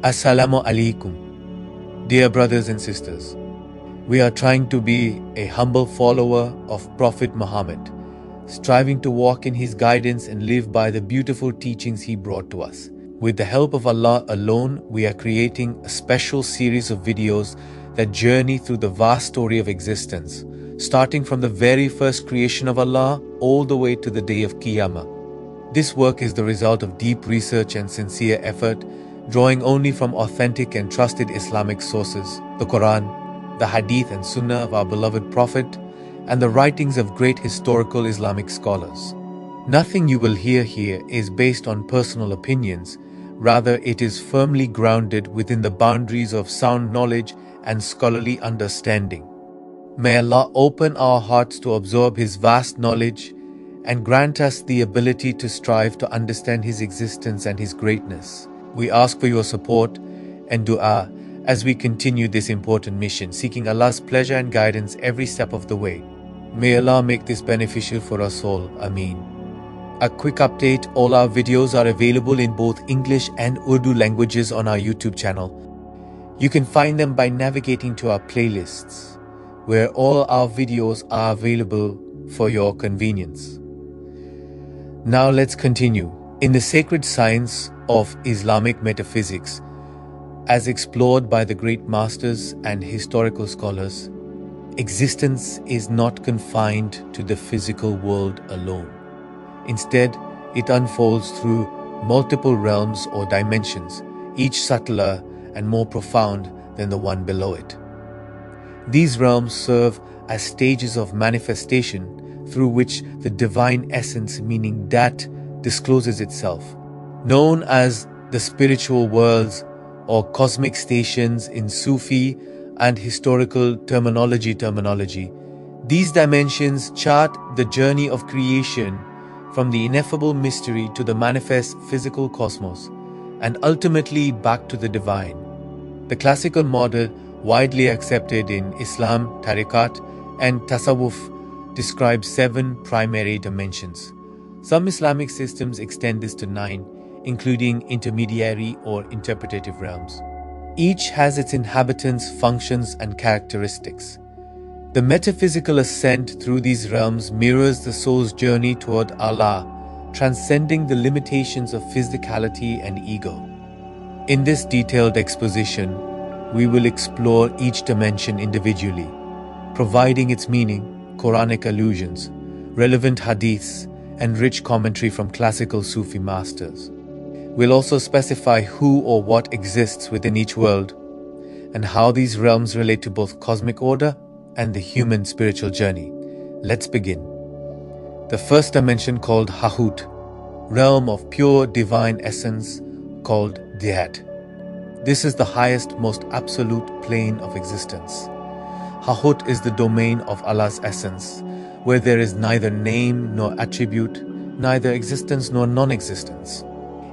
Assalamu alaikum. Dear brothers and sisters, we are trying to be a humble follower of Prophet Muhammad, striving to walk in his guidance and live by the beautiful teachings he brought to us. With the help of Allah alone, we are creating a special series of videos that journey through the vast story of existence, starting from the very first creation of Allah all the way to the day of Qiyamah. This work is the result of deep research and sincere effort, drawing only from authentic and trusted Islamic sources, the Quran, the Hadith and Sunnah of our beloved Prophet, and the writings of great historical Islamic scholars. Nothing you will hear here is based on personal opinions, rather it is firmly grounded within the boundaries of sound knowledge and scholarly understanding. May Allah open our hearts to absorb His vast knowledge and grant us the ability to strive to understand His existence and His greatness. We ask for your support and dua as we continue this important mission, seeking Allah's pleasure and guidance every step of the way. May Allah make this beneficial for us all. Ameen. A quick update, all our videos are available in both English and Urdu languages on our YouTube channel. You can find them by navigating to our playlists, where all our videos are available for your convenience. Now let's continue. In the sacred science of Islamic metaphysics, as explored by the great masters and historical scholars, existence is not confined to the physical world alone. Instead, it unfolds through multiple realms or dimensions, each subtler and more profound than the one below it. These realms serve as stages of manifestation through which the divine essence, meaning that, discloses itself. Known as the spiritual worlds or cosmic stations in Sufi and historical terminology, these dimensions chart the journey of creation from the ineffable mystery to the manifest physical cosmos and ultimately back to the divine. The classical model, widely accepted in Islam, Tariqat and Tasawwuf, describes 7 primary dimensions. Some Islamic systems extend this to 9, including intermediary or interpretative realms. Each has its inhabitants, functions, and characteristics. The metaphysical ascent through these realms mirrors the soul's journey toward Allah, transcending the limitations of physicality and ego. In this detailed exposition, we will explore each dimension individually, providing its meaning, Qur'anic allusions, relevant hadiths, and rich commentary from classical Sufi masters. We'll also specify who or what exists within each world and how these realms relate to both cosmic order and the human spiritual journey. Let's begin. The first dimension, called Lahut, realm of pure divine essence, called Dihat. This is the highest, most absolute plane of existence. Lahut is the domain of Allah's essence, where there is neither name nor attribute, neither existence nor non-existence.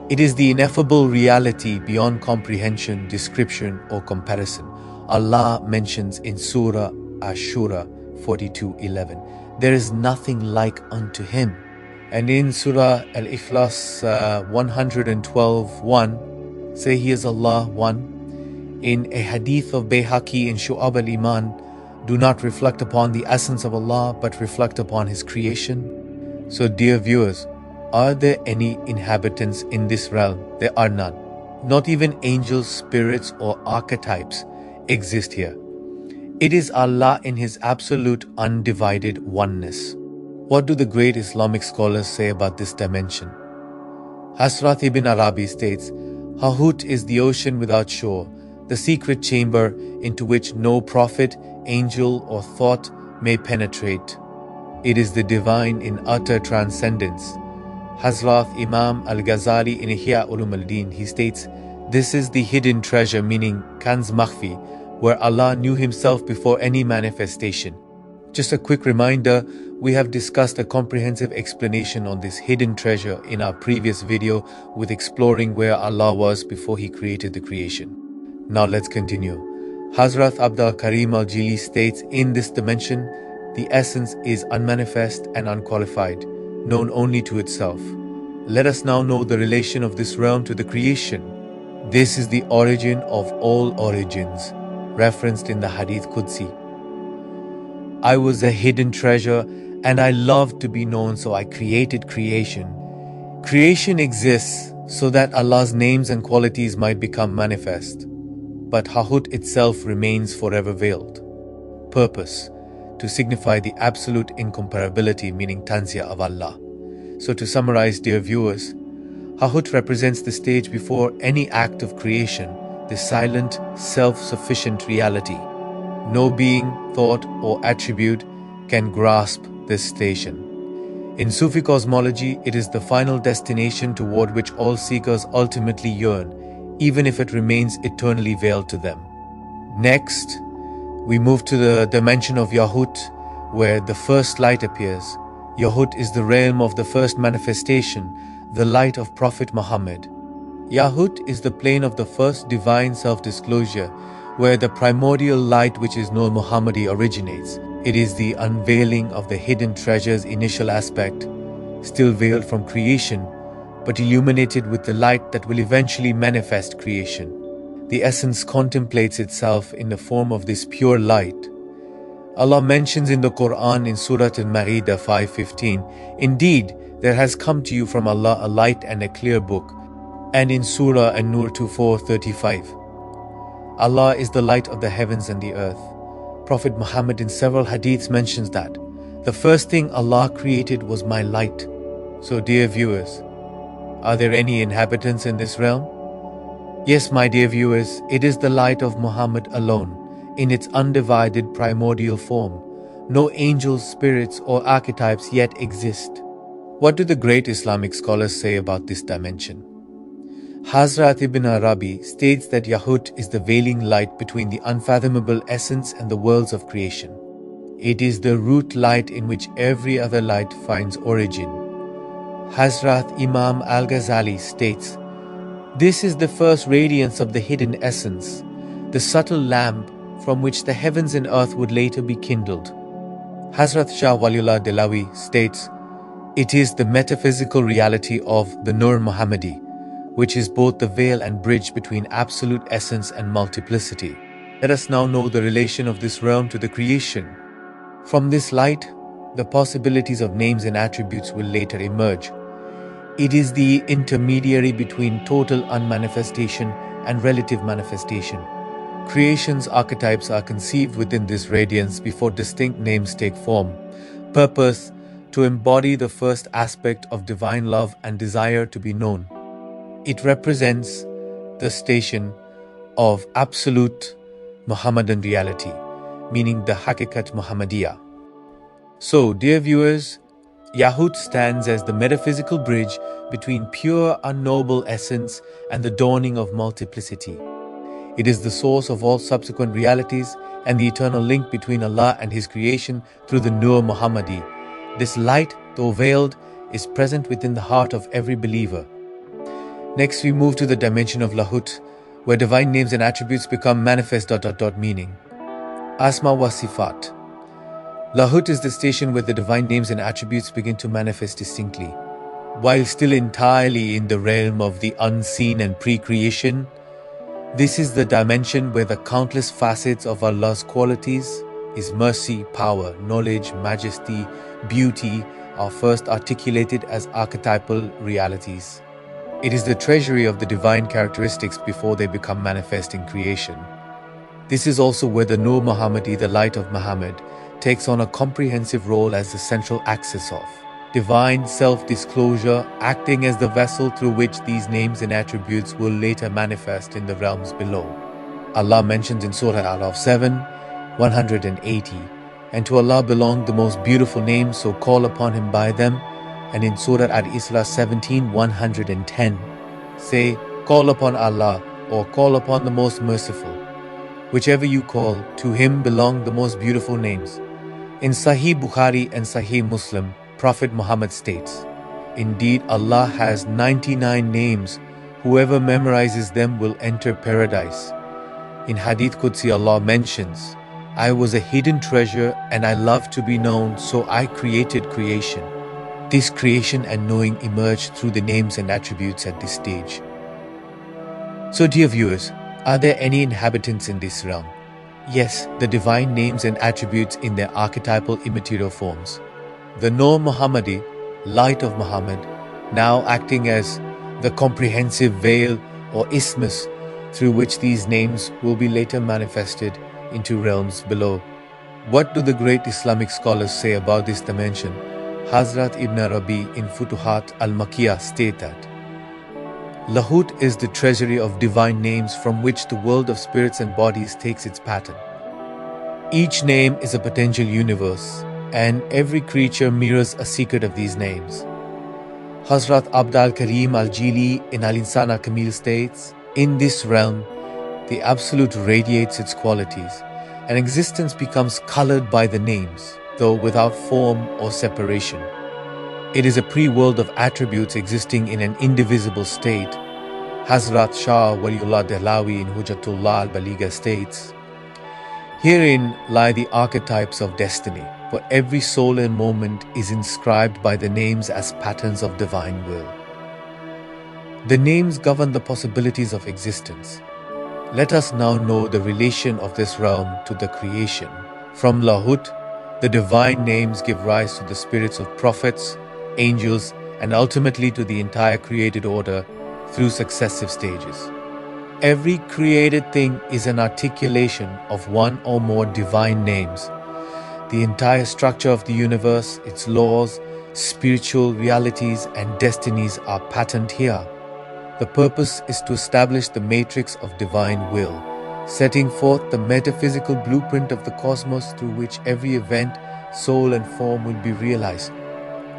It is the ineffable reality beyond comprehension, description, or comparison. Allah mentions in Surah Ash-Shura 42:11, there is nothing like unto Him. And in Surah Al-Ikhlas 112:1, say He is Allah, one. In a hadith of Bayhaqi in Shu'ab al-Iman, do not reflect upon the essence of Allah, but reflect upon His creation. So dear viewers, are there any inhabitants in this realm? There are none. Not even angels, spirits, or archetypes exist here. It is Allah in His absolute undivided oneness. What do the great Islamic scholars say about this dimension? Hazrat ibn Arabi states, Lahut is the ocean without shore, the secret chamber into which no prophet, angel, or thought may penetrate. It is the divine in utter transcendence. Hazrat Imam Al-Ghazali in Ihya Ulum al-Din, he states, this is the hidden treasure, meaning Kanz Makhfi, where Allah knew Himself before any manifestation. Just a quick reminder, we have discussed a comprehensive explanation on this hidden treasure in our previous video with exploring where Allah was before He created the creation. Now let's continue. Hazrat Abdul Karim al-Jili states, in this dimension, the essence is unmanifest and unqualified, known only to itself. Let us now know the relation of this realm to the creation. This is the origin of all origins, referenced in the Hadith Qudsi. I was a hidden treasure and I loved to be known, so I created creation. Creation exists so that Allah's names and qualities might become manifest. But Lahut itself remains forever veiled. Purpose: to signify the absolute incomparability, meaning tanziyah of Allah. So to summarize, dear viewers, Lahut represents the stage before any act of creation, the silent, self-sufficient reality. No being, thought, or attribute can grasp this station. In Sufi cosmology, it is the final destination toward which all seekers ultimately yearn, even if it remains eternally veiled to them. Next, we move to the dimension of Lahut, where the first light appears. Lahut is the realm of the first manifestation, the light of Prophet Muhammad. Lahut is the plane of the first divine self-disclosure, where the primordial light, which is Nur Muhammadi, originates. It is the unveiling of the hidden treasure's initial aspect, still veiled from creation, but illuminated with the light that will eventually manifest creation. The essence contemplates itself in the form of this pure light. Allah mentions in the Quran in Surah Al-Ma'idah 5:15, "Indeed, there has come to you from Allah a light and a clear book," and in Surah An-Nur 4:35. Allah is the light of the heavens and the earth. Prophet Muhammad in several hadiths mentions that the first thing Allah created was my light. So dear viewers, are there any inhabitants in this realm? Yes, my dear viewers, it is the light of Muhammad alone, in its undivided primordial form. No angels, spirits, or archetypes yet exist. What do the great Islamic scholars say about this dimension? Hazrat Ibn Arabi states that Lahut is the veiling light between the unfathomable essence and the worlds of creation. It is the root light in which every other light finds origin. Hazrat Imam Al-Ghazali states, "This is the first radiance of the hidden essence, the subtle lamp from which the heavens and earth would later be kindled." Hazrat Shah Waliullah Delawi states, "It is the metaphysical reality of the Nur Muhammadi, which is both the veil and bridge between absolute essence and multiplicity." Let us now know the relation of this realm to the creation. From this light, the possibilities of names and attributes will later emerge. It is the intermediary between total unmanifestation and relative manifestation. Creation's archetypes are conceived within this radiance before distinct names take form. Purpose: to embody the first aspect of divine love and desire to be known. It represents the station of absolute Muhammadan reality, meaning the Hakikat Muhammadiyah. So, dear viewers, Lahut stands as the metaphysical bridge between pure unknowable essence and the dawning of multiplicity. It is the source of all subsequent realities and the eternal link between Allah and His creation through the Nur Muhammadi. This light, though veiled, is present within the heart of every believer. Next, we move to the dimension of Lahut, where divine names and attributes become manifest. Meaning Asma wa Sifat. Lahut is the station where the divine names and attributes begin to manifest distinctly. While still entirely in the realm of the unseen and pre-creation, this is the dimension where the countless facets of Allah's qualities, His mercy, power, knowledge, majesty, beauty, are first articulated as archetypal realities. It is the treasury of the divine characteristics before they become manifest in creation. This is also where the Nur Muhammadi, the light of Muhammad, takes on a comprehensive role as the central axis of divine self-disclosure, acting as the vessel through which these names and attributes will later manifest in the realms below. Allah mentions in Surah Al-Araf 7, 180, "And to Allah belong the most beautiful names, so call upon Him by them." And in Surah Al-Isra 17, 110, say, "Call upon Allah," or "Call upon the most merciful." Whichever you call, to Him belong the most beautiful names. In Sahih Bukhari and Sahih Muslim, Prophet Muhammad states, "Indeed, Allah has 99 names. Whoever memorizes them will enter paradise." In Hadith Qudsi, Allah mentions, "I was a hidden treasure and I love to be known, so I created creation." This creation and knowing emerged through the names and attributes at this stage. So dear viewers, are there any inhabitants in this realm? Yes, the divine names and attributes in their archetypal immaterial forms. The Nur Muhammadi, light of Muhammad, now acting as the comprehensive veil or isthmus through which these names will be later manifested into realms below. What do the great Islamic scholars say about this dimension? Hazrat Ibn Arabi in Futuhat al-Makkiyah state that Lahut is the treasury of divine names from which the world of spirits and bodies takes its pattern. Each name is a potential universe, and every creature mirrors a secret of these names. Hazrat Abd al-Karim al-Jili in Al-Insana Kamil states, in this realm, the Absolute radiates its qualities, and existence becomes colored by the names, though without form or separation. It is a pre-world of attributes existing in an indivisible state. Hazrat Shah Waliullah Dehlawi in Hujjatullah al-Baligha states, herein lie the archetypes of destiny, for every soul and moment is inscribed by the names as patterns of divine will. The names govern the possibilities of existence. Let us now know the relation of this realm to the creation. From Lahut, the divine names give rise to the spirits of prophets, angels, and ultimately to the entire created order through successive stages. Every created thing is an articulation of one or more divine names. The entire structure of the universe, its laws, spiritual realities, and destinies are patterned here. The purpose is to establish the matrix of divine will, setting forth the metaphysical blueprint of the cosmos through which every event, soul, and form will be realized.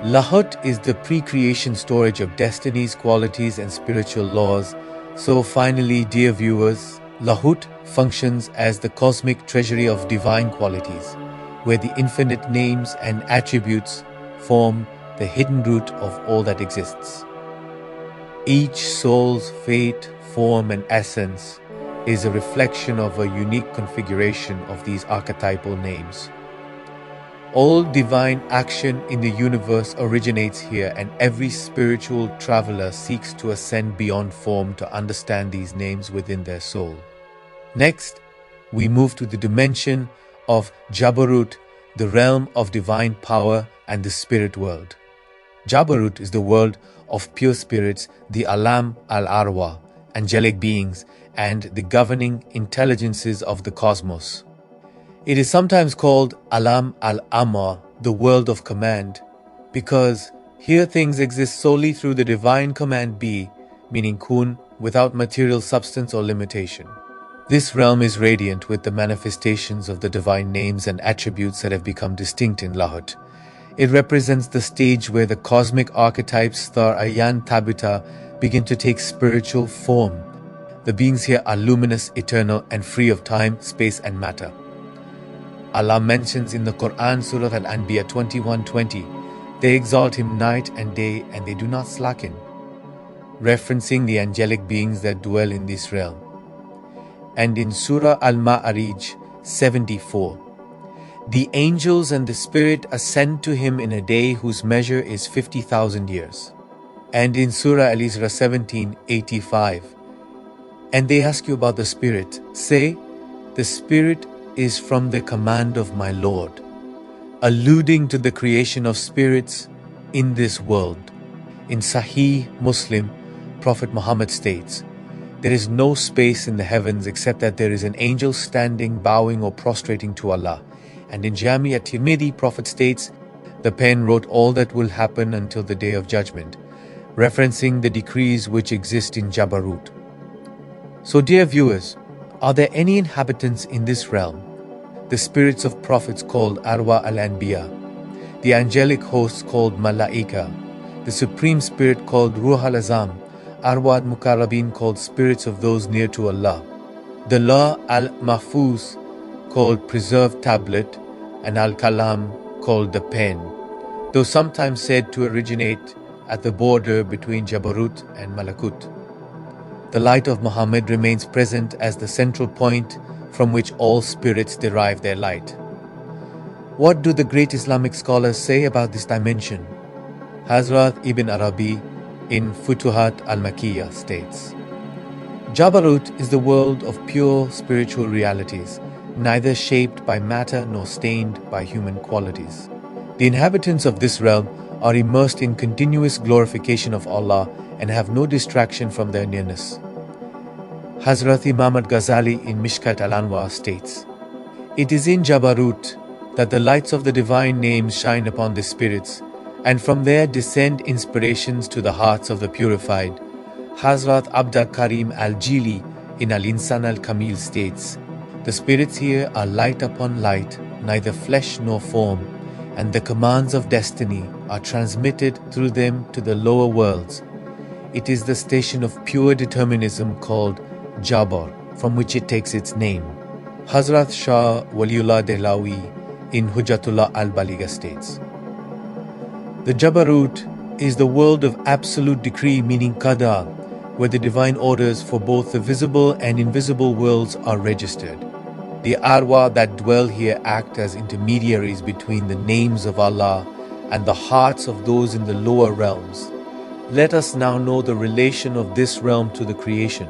Lahut is the pre-creation storage of destinies, qualities, and spiritual laws. So finally, dear viewers, Lahut functions as the cosmic treasury of divine qualities, where the infinite names and attributes form the hidden root of all that exists. Each soul's fate, form, and essence is a reflection of a unique configuration of these archetypal names. All divine action in the universe originates here, and every spiritual traveler seeks to ascend beyond form to understand these names within their soul. Next, we move to the dimension of Jabarut, the realm of divine power and the spirit world. Jabarut is the world of pure spirits, the Alam al-Arwa, angelic beings, and the governing intelligences of the cosmos. It is sometimes called Alam al-Amr, the world of command, because here things exist solely through the divine command be, meaning kun, without material substance or limitation. This realm is radiant with the manifestations of the divine names and attributes that have become distinct in Lahut. It represents the stage where the cosmic archetypes Thar Ayan Tabita begin to take spiritual form. The beings here are luminous, eternal, and free of time, space, and matter. Allah mentions in the Quran Surah Al-Anbiya 21:20, they exalt Him night and day and they do not slacken, referencing the angelic beings that dwell in this realm. And in Surah Al-Ma'arij 74, the angels and the spirit ascend to Him in a day whose measure is 50,000 years. And in Surah Al-Isra 17:85, and they ask you about the spirit, say, the spirit is from the command of my Lord, alluding to the creation of spirits in this world. In Sahih Muslim, Prophet Muhammad states, there is no space in the heavens except that there is an angel standing, bowing or prostrating to Allah. And in Jami at-Tirmidhi, Prophet states, the pen wrote all that will happen until the day of judgment, referencing the decrees which exist in Jabarut. So dear viewers, are there any inhabitants in this realm? The spirits of prophets called Arwa al-Anbiya, the angelic hosts called Malaika, the supreme spirit called Ruh al-Azam, Arwa al-Mukarrabin called spirits of those near to Allah, the La al-Mahfuz called preserved tablet, and al-Kalam called the pen, though sometimes said to originate at the border between Jabarut and Malakut. The light of Muhammad remains present as the central point from which all spirits derive their light. What do the great Islamic scholars say about this dimension? Hazrat Ibn Arabi in Futuhat al-Makkiyah states, Jabarut is the world of pure spiritual realities, neither shaped by matter nor stained by human qualities. The inhabitants of this realm are immersed in continuous glorification of Allah and have no distraction from their nearness. Hazrat Imam al-Ghazali in Mishkat al-Anwar states, "It is in Jabarut that the lights of the divine names shine upon the spirits, and from there descend inspirations to the hearts of the purified." Hazrat Abdul Karim al-Jili in Al-Insan al-Kamil states, "The spirits here are light upon light, neither flesh nor form, and the commands of destiny are transmitted through them to the lower worlds. It is the station of pure determinism called Jabar, from which it takes its name." Hazrat Shah Waliullah Dehlawi in Hujjatullah al-Baligha states, "The Jabarut is the world of absolute decree, meaning qada, where the divine orders for both the visible and invisible worlds are registered. The arwah that dwell here act as intermediaries between the names of Allah and the hearts of those in the lower realms. Let us now know the relation of this realm to the creation.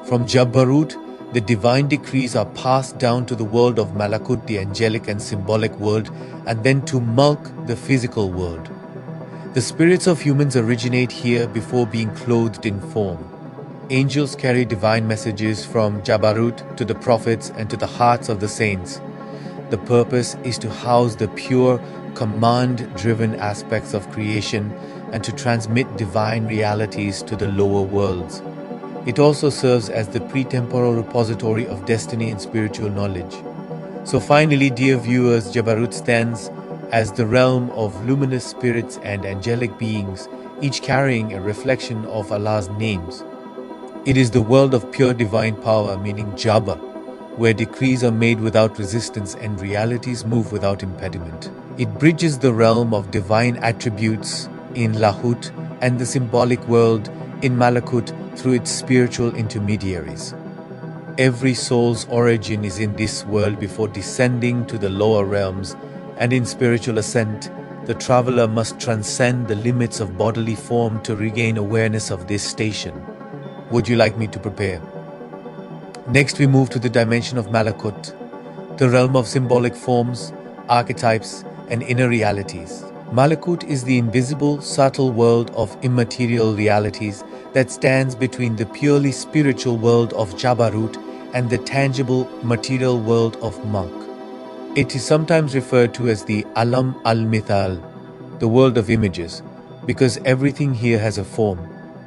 From Jabarut, the divine decrees are passed down to the world of Malakut, the angelic and symbolic world, and then to Mulk, the physical world. The spirits of humans originate here before being clothed in form. Angels carry divine messages from Jabarut to the prophets and to the hearts of the saints. The purpose is to house the pure, command-driven aspects of creation and to transmit divine realities to the lower worlds. It also serves as the pre-temporal repository of destiny and spiritual knowledge." So finally, dear viewers, Jabarut stands as the realm of luminous spirits and angelic beings, each carrying a reflection of Allah's names. It is the world of pure divine power, meaning Jabar, where decrees are made without resistance and realities move without impediment. It bridges the realm of divine attributes in Lahut and the symbolic world in Malakut through its spiritual intermediaries. Every soul's origin is in this world before descending to the lower realms, and in spiritual ascent, the traveler must transcend the limits of bodily form to regain awareness of this station. Would you like me to prepare? Next, we move to the dimension of Malakut, the realm of symbolic forms, archetypes, and inner realities. Malakut is the invisible, subtle world of immaterial realities that stands between the purely spiritual world of Jabarut and the tangible, material world of Mulk. It is sometimes referred to as the Alam al-Mithal, the world of images, because everything here has a form,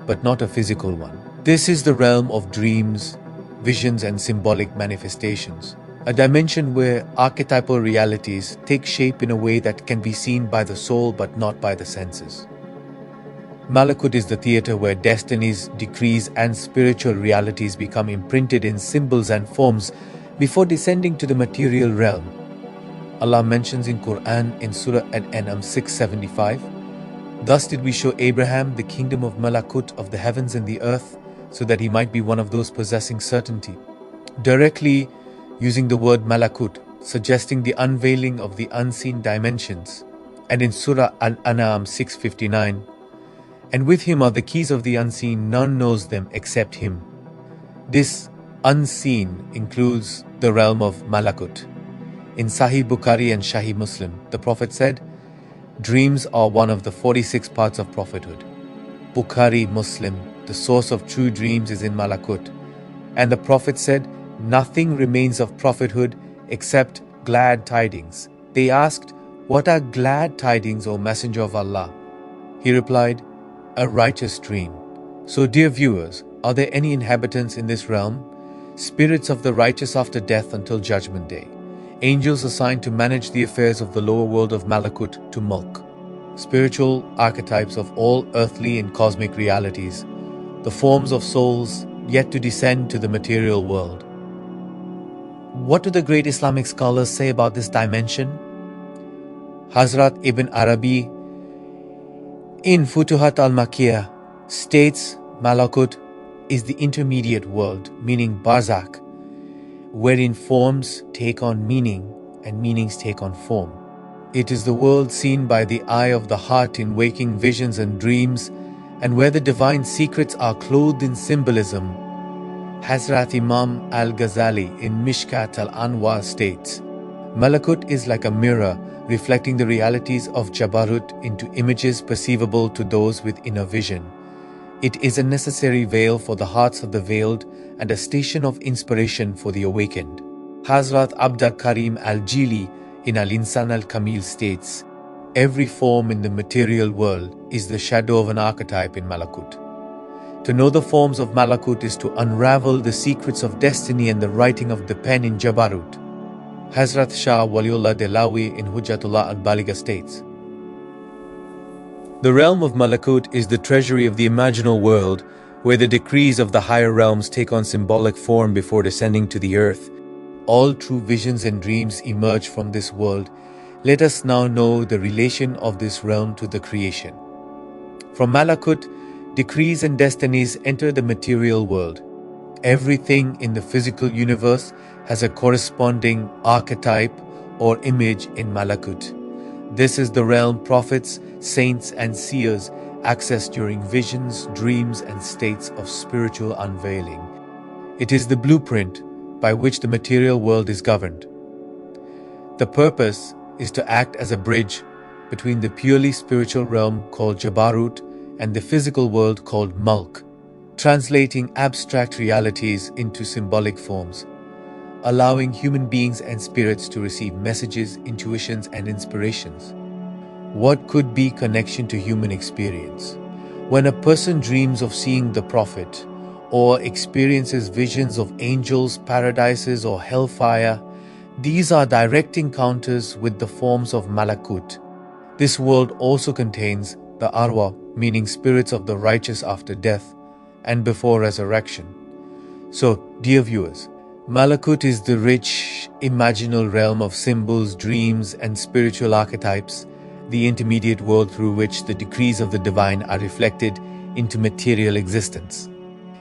but not a physical one. This is the realm of dreams, visions, and symbolic manifestations, a dimension where archetypal realities take shape in a way that can be seen by the soul but not by the senses. Malakut is the theater where destinies, decrees, and spiritual realities become imprinted in symbols and forms before descending to the material realm. Allah mentions in Quran in Surah Al-An'am 675, "Thus did we show Abraham the kingdom of Malakut of the heavens and the earth, so that he might be one of those possessing certainty," directly using the word Malakut, suggesting the unveiling of the unseen dimensions. And in Surah Al-An'am 659, "And with him are the keys of the unseen, none knows them except him." This unseen includes the realm of Malakut. In Sahih Bukhari and Sahih Muslim, the Prophet said, "Dreams are one of the 46 parts of prophethood." Bukhari Muslim, the source of true dreams is in Malakut. And the Prophet said, "Nothing remains of prophethood except glad tidings." They asked, "What are glad tidings, O Messenger of Allah?" He replied, "A righteous dream." So dear viewers, are there any inhabitants in this realm? Spirits of the righteous after death until Judgment Day. Angels assigned to manage the affairs of the lower world of Malakut to Mulk. Spiritual archetypes of all earthly and cosmic realities. The forms of souls yet to descend to the material world. What do the great Islamic scholars say about this dimension? Hazrat Ibn Arabi in Futuhat al-Makkiyah states Malakut is the intermediate world, meaning Barzakh, wherein forms take on meaning and meanings take on form. It is the world seen by the eye of the heart in waking visions and dreams, and where the divine secrets are clothed in symbolism. Hazrat Imam Al-Ghazali in Mishkat al-Anwar states, Malakut is like a mirror reflecting the realities of Jabarut into images perceivable to those with inner vision. It is a necessary veil for the hearts of the veiled and a station of inspiration for the awakened. Hazrat Abdul Karim al-Jili in Al-Insan al-Kamil states, every form in the material world is the shadow of an archetype in Malakut. To know the forms of Malakut is to unravel the secrets of destiny and the writing of the pen in Jabarut. Hazrat Shah Waliullah Delawi in Hujjatullah al-Baligha states, the realm of Malakut is the treasury of the imaginal world, where the decrees of the higher realms take on symbolic form before descending to the earth. All true visions and dreams emerge from this world. Let us now know the relation of this realm to the creation. From Malakut, decrees and destinies enter the material world. Everything in the physical universe has a corresponding archetype or image in Malakut. This is the realm prophets, saints and seers access during visions, dreams and states of spiritual unveiling. It is the blueprint by which the material world is governed. The purpose is to act as a bridge between the purely spiritual realm called Jabarut and the physical world called Mulk, translating abstract realities into symbolic forms, allowing human beings and spirits to receive messages, intuitions, and inspirations. What could be connection to human experience? When a person dreams of seeing the Prophet, or experiences visions of angels, paradises, or hellfire, these are direct encounters with the forms of Malakut. This world also contains the arwah, meaning spirits of the righteous after death and before resurrection. So, dear viewers, Malakut is the rich, imaginal realm of symbols, dreams, and spiritual archetypes, the intermediate world through which the decrees of the divine are reflected into material existence.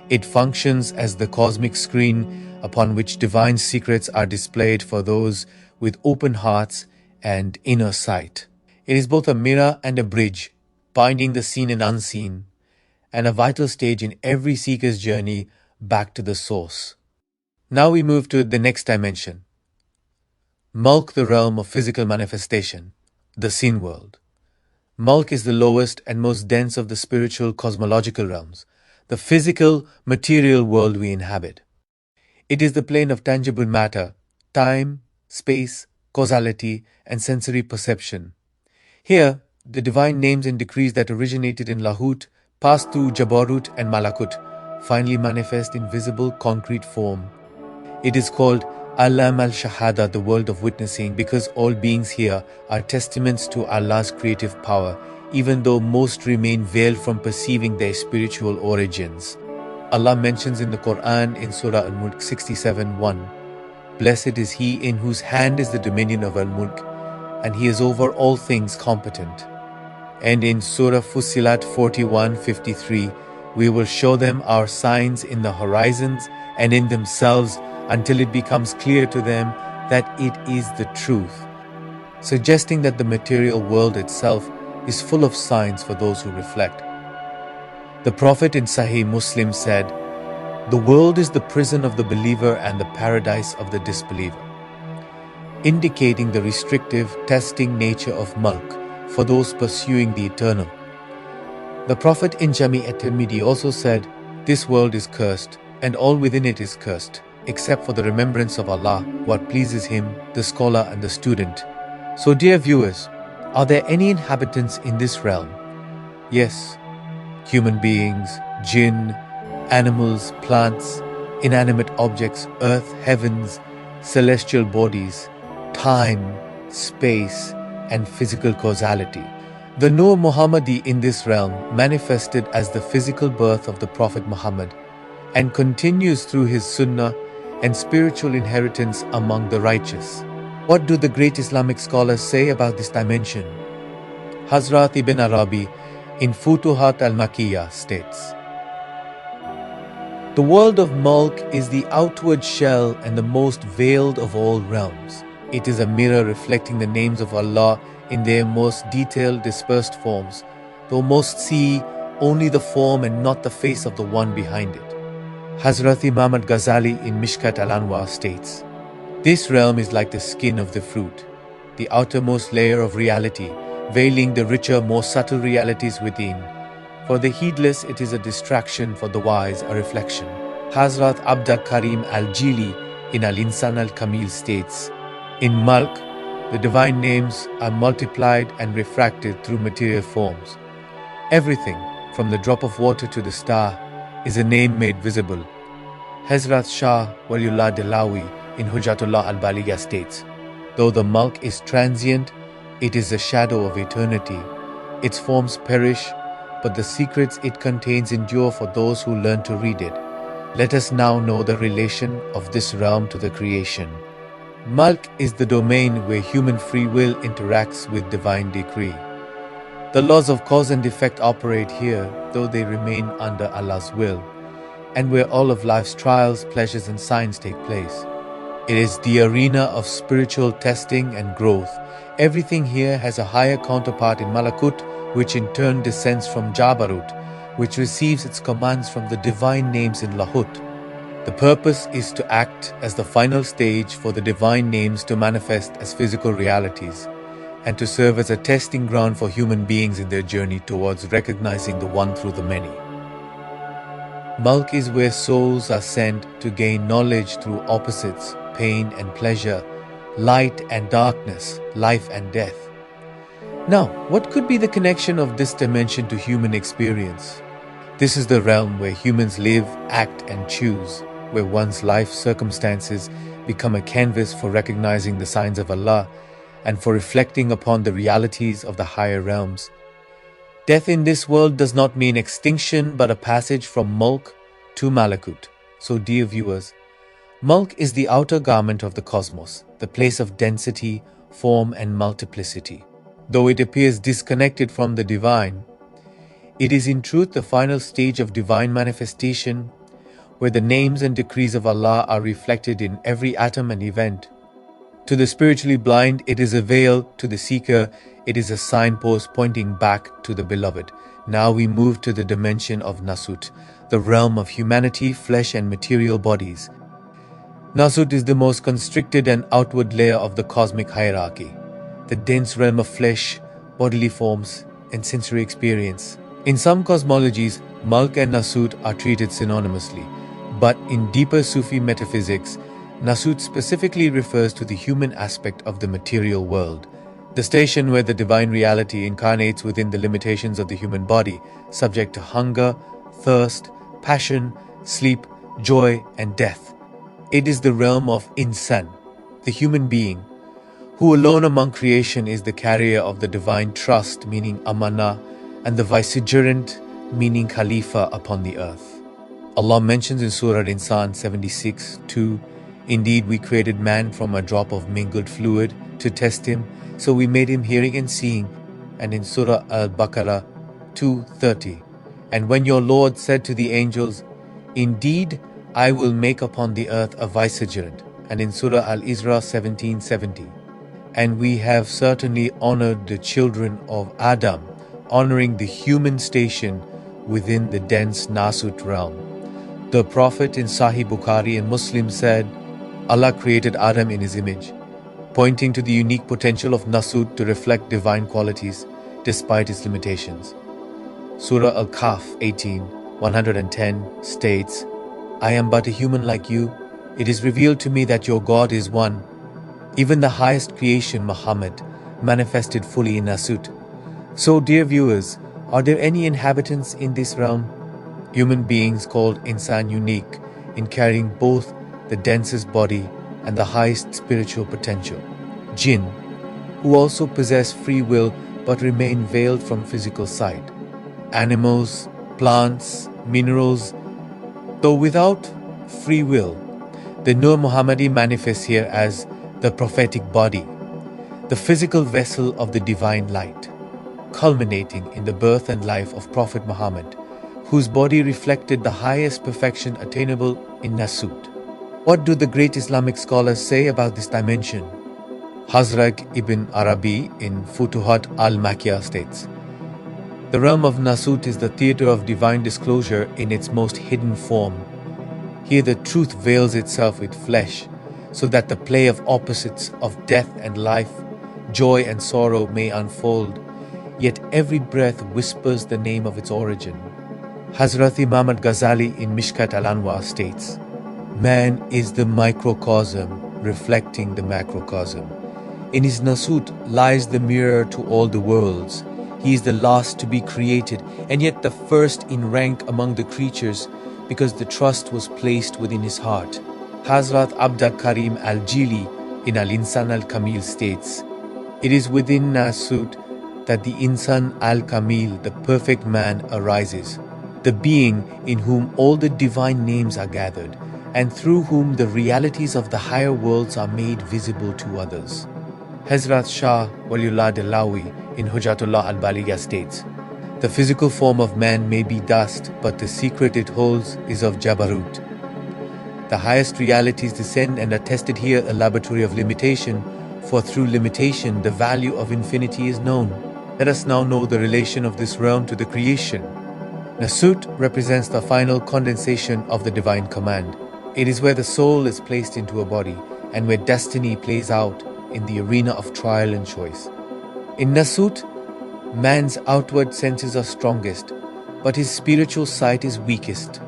It functions as the cosmic screen upon which divine secrets are displayed for those with open hearts and inner sight. It is both a mirror and a bridge, binding the seen and unseen, and a vital stage in every seeker's journey back to the source. Now we move to the next dimension. Mulk, the realm of physical manifestation, the seen world. Mulk is the lowest and most dense of the spiritual cosmological realms, the physical, material world we inhabit. It is the plane of tangible matter, time, space, causality, and sensory perception. Here, the divine names and decrees that originated in Lahut, passed through Jabarut and Malakut, finally manifest in visible, concrete form. It is called Alam al-Shahada, the world of witnessing, because all beings here are testaments to Allah's creative power, even though most remain veiled from perceiving their spiritual origins. Allah mentions in the Quran in Surah Al-Mulk 67:1, Blessed is he in whose hand is the dominion of Al-Mulk, and he is over all things competent. And in Surah Fussilat 41:53, we will show them our signs in the horizons and in themselves until it becomes clear to them that it is the truth, suggesting that the material world itself is full of signs for those who reflect. The Prophet in Sahih Muslim said, the world is the prison of the believer and the paradise of the disbeliever, indicating the restrictive, testing nature of Mulk for those pursuing the eternal. The Prophet in Jami at-Tirmidhi also said, this world is cursed, and all within it is cursed, except for the remembrance of Allah, what pleases Him, the scholar and the student. So dear viewers, are there any inhabitants in this realm? Yes, human beings, jinn, animals, plants, inanimate objects, earth, heavens, celestial bodies, time, space, and physical causality. The Nur Muhammadi in this realm manifested as the physical birth of the Prophet Muhammad and continues through his sunnah and spiritual inheritance among the righteous. What do the great Islamic scholars say about this dimension? Hazrat Ibn Arabi in Futuhat al-Makkiyah states, the world of Mulk is the outward shell and the most veiled of all realms. It is a mirror reflecting the names of Allah in their most detailed, dispersed forms, though most see only the form and not the face of the one behind it. Hazrat Imam al-Ghazali in Mishkat al-Anwar states, "This realm is like the skin of the fruit, the outermost layer of reality, veiling the richer, more subtle realities within. For the heedless, it is a distraction; for the wise, a reflection." Hazrat Abdul Karim al-Jili in Al-Insan al-Kamil states, "In Mulk, the divine names are multiplied and refracted through material forms. Everything, from the drop of water to the star, is a name made visible." Hazrat Shah Waliullah Delawi in Hujjatullah al-Baligha states, "Though the Mulk is transient, it is a shadow of eternity. Its forms perish, but the secrets it contains endure for those who learn to read it. Let us now know the relation of this realm to the creation." Mulk is the domain where human free will interacts with divine decree. The laws of cause and effect operate here, though they remain under Allah's will, and where all of life's trials, pleasures and signs take place. It is the arena of spiritual testing and growth. Everything here has a higher counterpart in Malakut, which in turn descends from Jabarut, which receives its commands from the divine names in Lahut. The purpose is to act as the final stage for the divine names to manifest as physical realities, and to serve as a testing ground for human beings in their journey towards recognizing the one through the many. Mulk is where souls are sent to gain knowledge through opposites, pain and pleasure, light and darkness, life and death. Now, what could be the connection of this dimension to human experience? This is the realm where humans live, act and choose, where one's life circumstances become a canvas for recognizing the signs of Allah and for reflecting upon the realities of the higher realms. Death in this world does not mean extinction, but a passage from Mulk to Malakut. So, dear viewers, Mulk is the outer garment of the cosmos, the place of density, form and multiplicity. Though it appears disconnected from the divine, it is in truth the final stage of divine manifestation, where the names and decrees of Allah are reflected in every atom and event. To the spiritually blind, it is a veil; to the seeker, it is a signpost pointing back to the beloved. Now we move to the dimension of Nasut, the realm of humanity, flesh and material bodies. Nasut is the most constricted and outward layer of the cosmic hierarchy, the dense realm of flesh, bodily forms, and sensory experience. In some cosmologies, Mulk and Nasut are treated synonymously, but in deeper Sufi metaphysics, Nasut specifically refers to the human aspect of the material world, the station where the divine reality incarnates within the limitations of the human body, subject to hunger, thirst, passion, sleep, joy, and death. It is the realm of Insan, the human being, who alone among creation is the carrier of the divine trust, meaning Amana, and the vicegerent, meaning Khalifa upon the earth. Allah mentions in Surah Al-Insan 76:2, "Indeed, we created man from a drop of mingled fluid to test him, so we made him hearing and seeing." And in Surah Al-Baqarah 2:30, "And when your Lord said to the angels, 'Indeed, I will make upon the earth a vicegerent." And in Surah Al-Isra 17:70, "And we have certainly honored the children of Adam," honoring the human station within the dense Nasut realm. The Prophet in Sahih Bukhari and Muslim said, "Allah created Adam in his image," pointing to the unique potential of Nasut to reflect divine qualities despite its limitations. Surah Al-Kahf 18:110 states, "I am but a human like you. It is revealed to me that your God is one." Even the highest creation, Muhammad, manifested fully in Nasut. So, dear viewers, are there any inhabitants in this realm? Human beings called Insan, unique in carrying both the densest body and the highest spiritual potential. Jinn, who also possess free will but remain veiled from physical sight. Animals, plants, minerals, though without free will. The Nur Muhammadi manifests here as the prophetic body, the physical vessel of the divine light, culminating in the birth and life of Prophet Muhammad, whose body reflected the highest perfection attainable in Nasut. What do the great Islamic scholars say about this dimension? Hazrat Ibn Arabi in Futuhat al-Makkiyah states, "The realm of Nasut is the theater of divine disclosure in its most hidden form. Here the truth veils itself with flesh, so that the play of opposites of death and life, joy and sorrow may unfold, yet every breath whispers the name of its origin. Hazrat Imam Al-Ghazali in Mishkat al-Anwar states, "Man is the microcosm reflecting the macrocosm. In his Nasut lies the mirror to all the worlds. He is the last to be created, and yet the first in rank among the creatures, because the trust was placed within his heart." Hazrat Abdul Karim al-Jili in Al-Insan al-Kamil states, "It is within Nasut that the Insan al-Kamil, the perfect man, arises, the being in whom all the divine names are gathered, and through whom the realities of the higher worlds are made visible to others." Hazrat Shah Waliullah Delawi in Hujjatullah al-Baligha states, "The physical form of man may be dust, but the secret it holds is of Jabarut. The highest realities descend and are tested here, a laboratory of limitation, for through limitation the value of infinity is known." Let us now know the relation of this realm to the creation. Nasut represents the final condensation of the divine command. It is where the soul is placed into a body and where destiny plays out in the arena of trial and choice. In Nasut, man's outward senses are strongest, but his spiritual sight is weakest.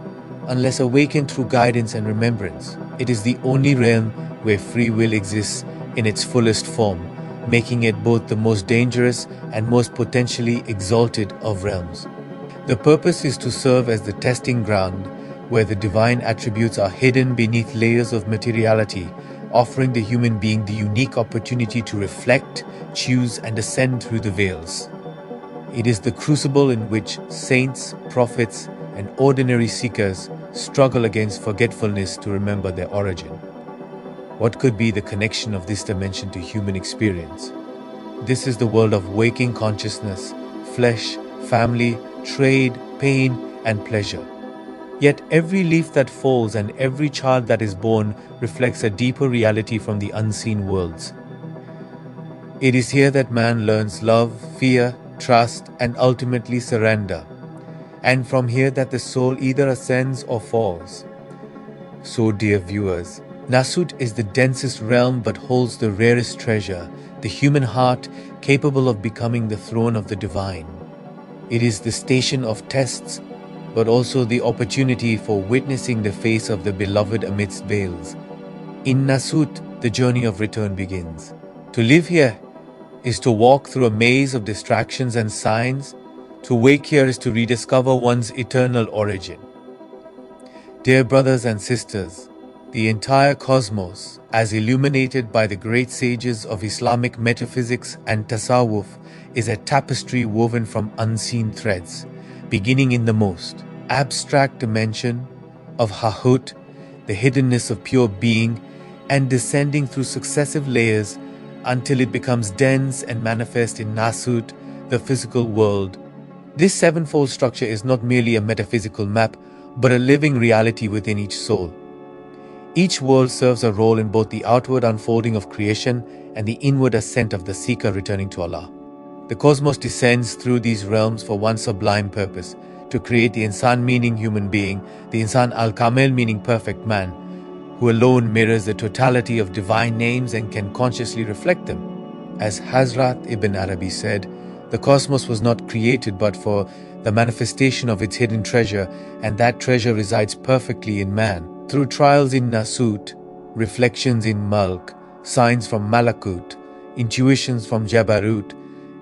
Unless awakened through guidance and remembrance, it is the only realm where free will exists in its fullest form, making it both the most dangerous and most potentially exalted of realms. The purpose is to serve as the testing ground where the divine attributes are hidden beneath layers of materiality, offering the human being the unique opportunity to reflect, choose, and ascend through the veils. It is the crucible in which saints, prophets, and ordinary seekers struggle against forgetfulness to remember their origin. What could be the connection of this dimension to human experience? This is the world of waking consciousness, flesh, family, trade, pain, and pleasure. Yet every leaf that falls and every child that is born reflects a deeper reality from the unseen worlds. It is here that man learns love, fear, trust, and ultimately surrender. And from here that the soul either ascends or falls. So, dear viewers, Nasut is the densest realm but holds the rarest treasure, the human heart capable of becoming the throne of the divine. It is the station of tests, but also the opportunity for witnessing the face of the beloved amidst veils. In Nasut, the journey of return begins. To live here is to walk through a maze of distractions and signs. To wake here is to rediscover one's eternal origin. Dear brothers and sisters, the entire cosmos, as illuminated by the great sages of Islamic metaphysics and tasawwuf, is a tapestry woven from unseen threads, beginning in the most abstract dimension of Lahut, the hiddenness of pure being, and descending through successive layers until it becomes dense and manifest in Nasut, the physical world. This sevenfold structure is not merely a metaphysical map, but a living reality within each soul. Each world serves a role in both the outward unfolding of creation and the inward ascent of the seeker returning to Allah. The cosmos descends through these realms for one sublime purpose, to create the Insan meaning human being, the Insan al-Kamil meaning perfect man, who alone mirrors the totality of divine names and can consciously reflect them. As Hazrat Ibn Arabi said, the cosmos was not created but for the manifestation of its hidden treasure, and that treasure resides perfectly in man. Through trials in Nasut, reflections in Mulk, signs from Malakut, intuitions from Jabarut,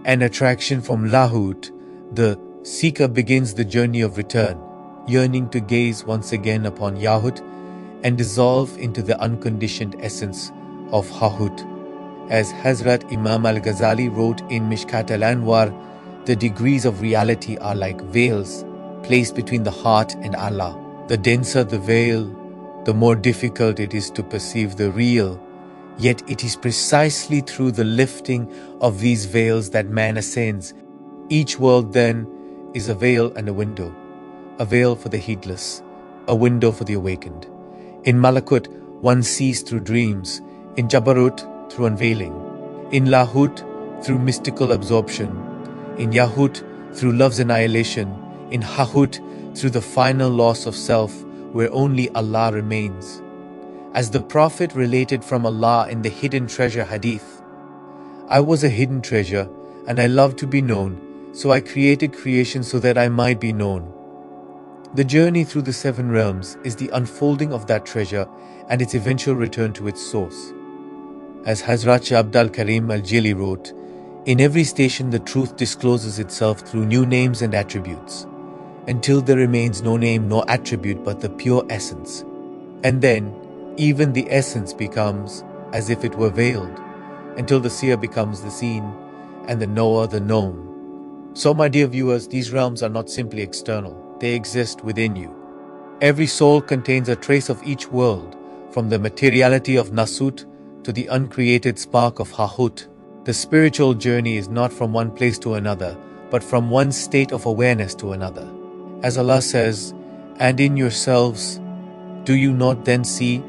and attraction from Lahut, the seeker begins the journey of return, yearning to gaze once again upon Yahut and dissolve into the unconditioned essence of Lahut. As Hazrat Imam Al-Ghazali wrote in Mishkat al-Anwar, the degrees of reality are like veils placed between the heart and Allah. The denser the veil, the more difficult it is to perceive the real. Yet it is precisely through the lifting of these veils that man ascends. Each world then is a veil and a window veil for the heedless, a window for the awakened. In Malakut, one sees through dreams. In Jabarut, through unveiling. In Lahut, through mystical absorption. In Yahut, through love's annihilation. In Lahut, through the final loss of self, where only Allah remains. As the Prophet related from Allah in the Hidden Treasure Hadith, I was a hidden treasure and I loved to be known, so I created creation so that I might be known. The journey through the seven realms is the unfolding of that treasure and its eventual return to its source. As Hazrat Abdul Karim al-Jili wrote, in every station the truth discloses itself through new names and attributes, until there remains no name nor attribute but the pure essence. And then, even the essence becomes as if it were veiled, until the seer becomes the seen, and the knower the known. So my dear viewers, these realms are not simply external, they exist within you. Every soul contains a trace of each world, from the materiality of Nasut to the uncreated spark of Lahut. The spiritual journey is not from one place to another, but from one state of awareness to another. As Allah says, and in yourselves, do you not then see?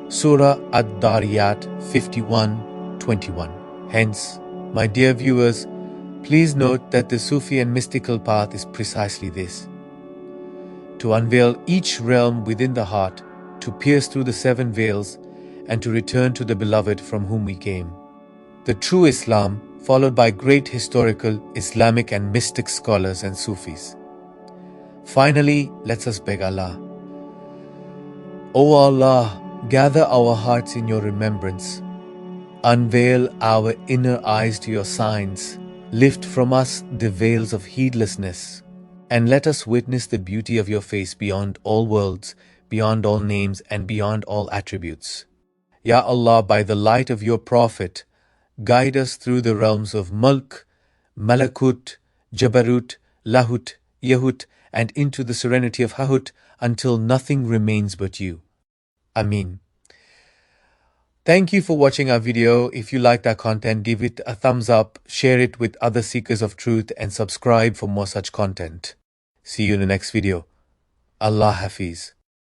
Surah Ad-Dariyat 51:21. Hence, my dear viewers, please note that the Sufi and mystical path is precisely this: to unveil each realm within the heart, to pierce through the seven veils, and to return to the beloved from whom we came. The true Islam, followed by great historical, Islamic and mystic scholars and Sufis. Finally, let us beg Allah. O Allah, gather our hearts in your remembrance. Unveil our inner eyes to your signs. Lift from us the veils of heedlessness. And let us witness the beauty of your face beyond all worlds, beyond all names, and beyond all attributes. Ya Allah, by the light of your Prophet, guide us through the realms of Mulk, Malakut, Jabarut, Lahut, Yahut, and into the serenity of Lahut until nothing remains but you. Ameen. Thank you for watching our video. If you liked our content, give it a thumbs up, share it with other seekers of truth, and subscribe for more such content. See you in the next video. Allah Hafiz.